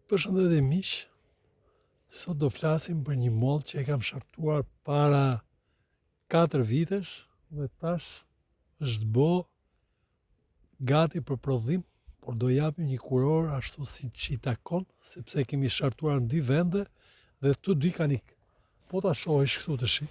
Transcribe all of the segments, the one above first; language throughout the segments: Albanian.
Përshëndetje miq, sot do flasim për një mollë që e kam shartuar para 4 vitesh dhe tash është bo gati për prodhim, por do japim një kuror ashtu si që i takon, sepse kemi shartuar në 2 vende dhe të 2 kanë ikë. Po ta shohish këtu të shi,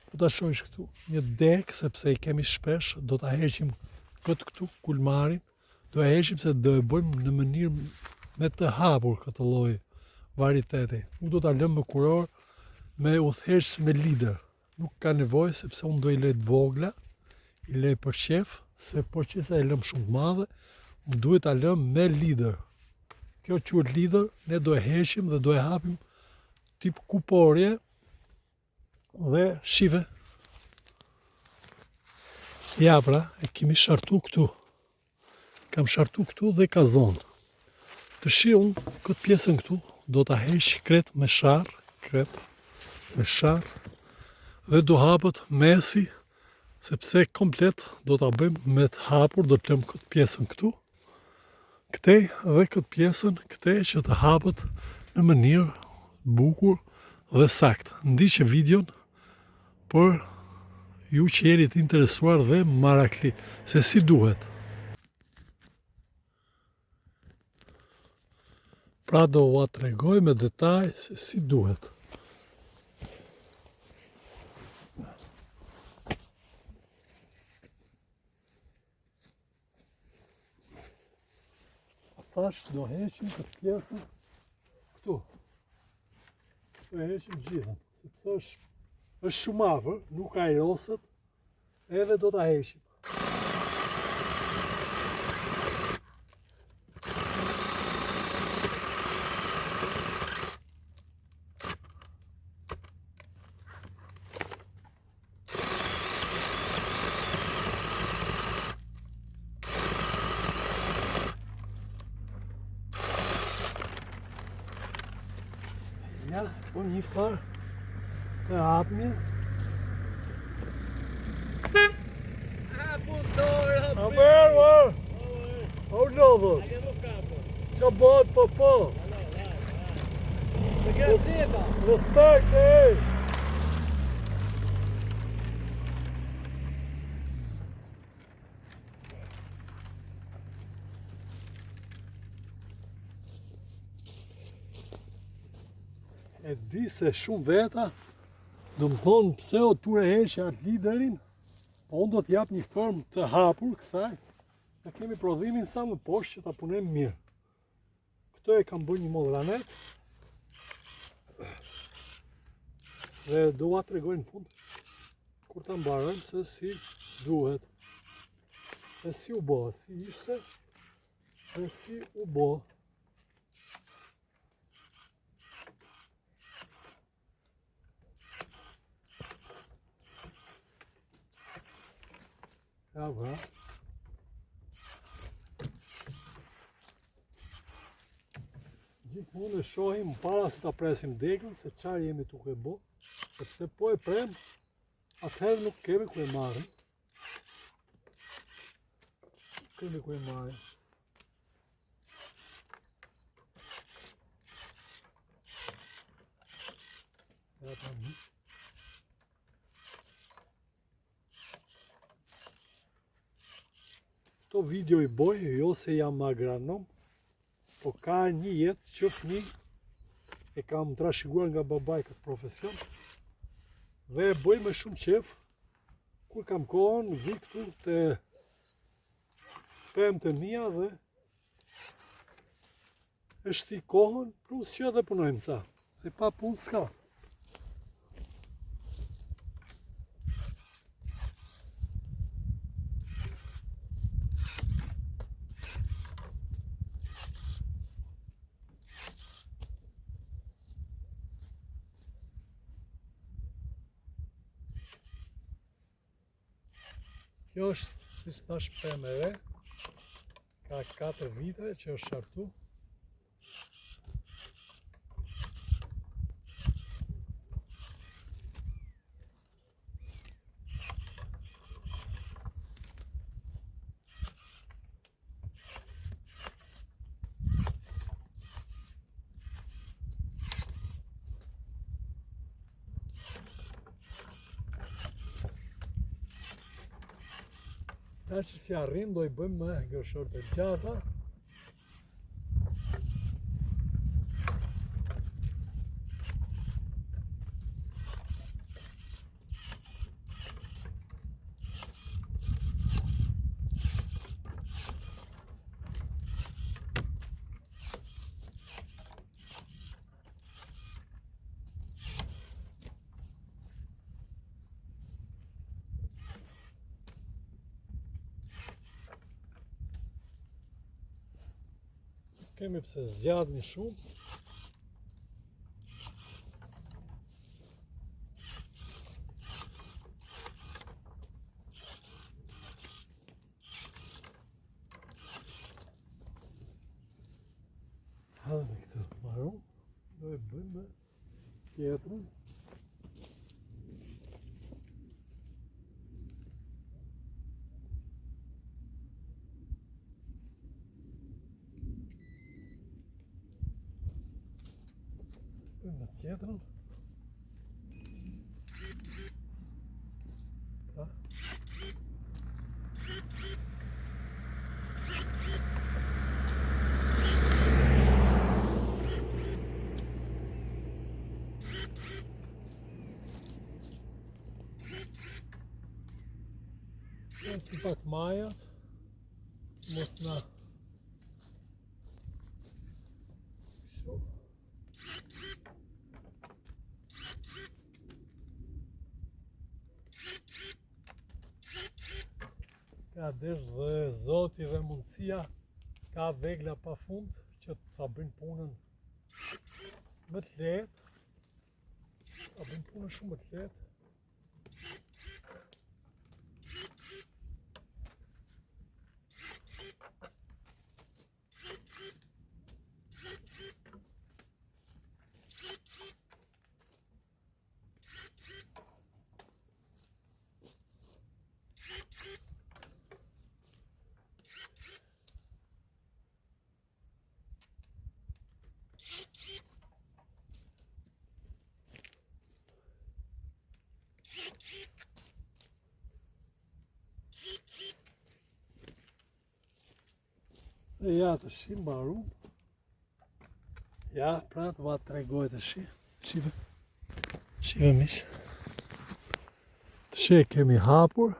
po ta shohish këtu, një dek sepse i kemi shpesh, do ta heqim këtë këtu kulmarin, do e heqim se do e bëjmë në mënyrë me të hapur këtë lloj varieteti. Nuk do ta lëm me kuror, me udhëheqës me lider. Nuk ka nevojë sepse unë do i lej të vogla, i lej për qef, se po qëse e lëm shumë të madhe, unë duhet ta lëm me lider. Kjo quhet lider, ne do e heqim dhe do e hapim tip kuporje dhe shive. Ja pra, e kemi shartu këtu. Kam shartu këtu dhe ka zonë. Të shiun këtë pjesën këtu do ta heq kret me sharr, dhe do hapët mesi, sepse komplet do ta bëjmë me të hapur, do të lëm këtë pjesën këtu, këtej dhe këtë pjesën këtej që të hapët në mënyrë bukur dhe sakt. Ndiqe videon për ju që jeni të interesuar dhe marakli se si duhet. Pra do ua tregoj me detaj se si duhet. Tash do heqim këtë pjesën këtu. Do e heqim gjithën, sepse është shumë afër, nuk ka rosët, edhe do ta heqim. Ja, po një farë të hapmi. A merë, o lodhët. Qa bëhet po. Respekt, ej. E di se shumë veta do më thonë pse o ture heqe atë liderin, po unë do t'jap një formë të hapur kësaj, dhe kemi prodhimin sa më poshtë që ta punem mirë. Këto e kam bërë një modranet, dhe do ua tregoj në fund, kur ta mbarojmë se si duhet, dhe si u bo, si ishte, dhe si u bo. Ja, bra. Gjithmonë e shohim para se ta presim degën, se çfarë jemi duke bë, sepse po e prem, atëherë nuk kemi ku e marrim. Ja, ta mi. Këto video i boj, jo se jam agronom, po ka një jetë që fëmi e kam trashëguar nga babaj këtë profesion dhe e boj me shumë qef, kur kam kohën, vi këtu të pemt e mia dhe e shti kohën, plus që edhe punojmë ca, se pa punë s'ka. Kjo është, si s'pash pemë e re, ka 4 vite që është shartu. Ta që si arrim do I bëjmë me gërshorët e gjata. Kemi pse zjadni shumë. Hadhe këtë marum, do e bëjmë me tjetrën. Bëjmë tjetrën. Një pak majat, mos na ka desh dhe Zoti dhe mundësia ka vegla pa fund që ta bëjnë punën më të lehtë, ta bëjnë punën shumë më të lehtë. Dhe ja të shi mbarum. Ja, pra të va të tregoj të shi. Shive mish. Të shi e kemi hapur.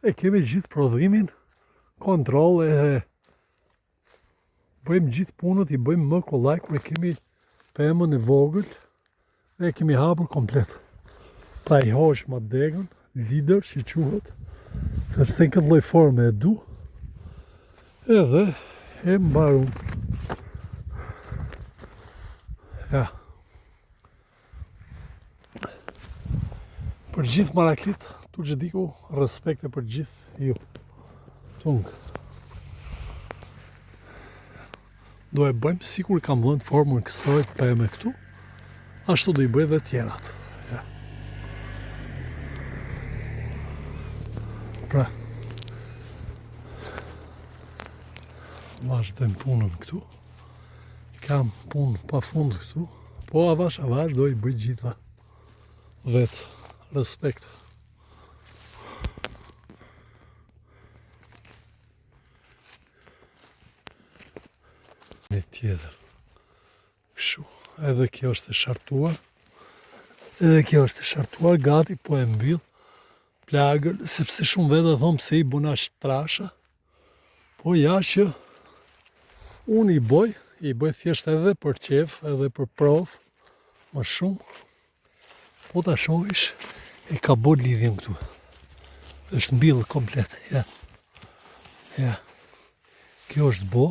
E kemi gjithë prodhimin. Kontrol e bëjmë gjithë punët, I bëjmë më kollaj kur e kemi pemën e vogël. Dhe e kemi hapur komplet. Pra I hoqëm atë degën, lider që quhet. Sepse në këtë lloj forme e du. Edhe e mbarum. Ja. Për gjithë maraklit, tu që diku, respekte për gjithë ju. Tung. Do e bëjmë sikur kam dhënë formën kësaj peme këtu, ashtu do I bëj dhe tjerat. Ja. Pra. Vazhdojmë punën këtu. Kam punë pa fund këtu. Po avash do I bëj gjitha. Vetë. Respekt. Një tjetër. Kështu. Edhe kjo është e shartuar. Gati po e mbyll plagën. Sepse shumë vetë thomë se I buna trasha. Po ja që unë I bëj thjesht edhe për qef, edhe për provë, më shumë, po ta shohish, e ka bo lidhjen këtu. Është mbyllë komplet, ja. Ja. Kjo është bo,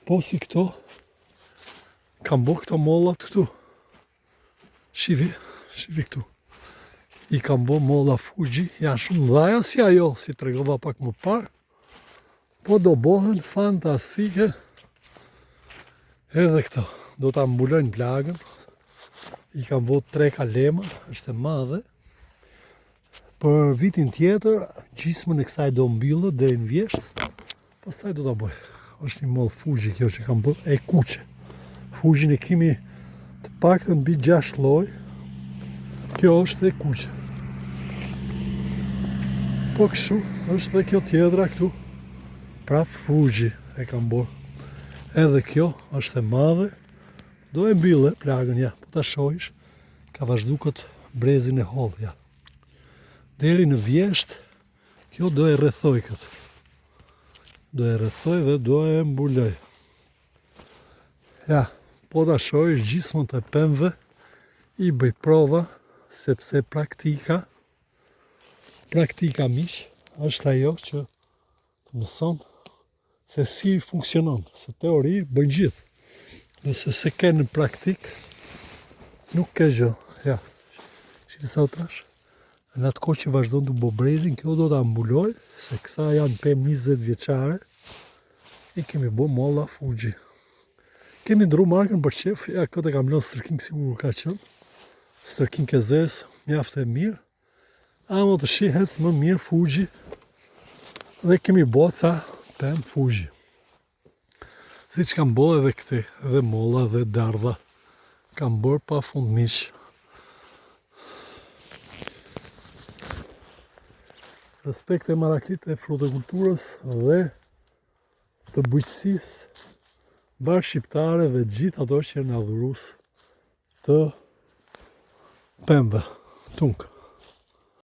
po si këto, kam bo këto mollat këtu. Shivi këtu. I kam bo molla Fuji, janë shumë dhaja si ajo, si tregova pak më parë. Po do bohen fantastike. Edhe këto. Do ta mbulojnë plagën. I kam bo 3 kalema. Është e madhe. Për vitin tjetër, gjysmën e kësaj do mbyllët deri në vjesht. Pastaj do ta bëj. Është një moll Fuji kjo që kam bo. E kuqe. Fujin e kemi të paktën mbi 6 lloj. Kjo është e kuqe. Po kështu, është dhe kjo tjedra këtu. Pra Fuji e kam bërë. Edhe kjo është e madhe. Do e mbyllë plagën, ja, po ta shohish. Ka vazhdu këtë brezin e hollë, ja. Deri në vjesht, kjo do e rrethoj këtë. Do e rrethoj dhe do e mbuloj. Ja, po ta shohish gjysmën të pemëve, i bëj prova, sepse praktika miq, është ajo që të mëson se si funksionon, se teori bëjnë gjithë. Nëse se ke në praktik, nuk ke gjë. Ja, shikë sa u trash. Në atë kohë që vazhdon të bo brezin, kjo do të ambuloj, se kësa janë pem 20 vjeçare, i kemi bo molla Fuji. Kemi ndru markën për qef, ja, këtë e kam lënë stërking sigur ka qënë. Stërking e zes, mjaftë e mirë. Amo të shihet më mirë Fuji. Dhe kemi bo ca pem Fuji. Si që kam bo edhe këte, edhe molla dhe dardha. Kam bërë pa fund miq. Respekt e maraklit e frutikulturës dhe të bujqësisë bashkë shqiptare dhe gjithë ato që në adhurus të pemëve. Tunk.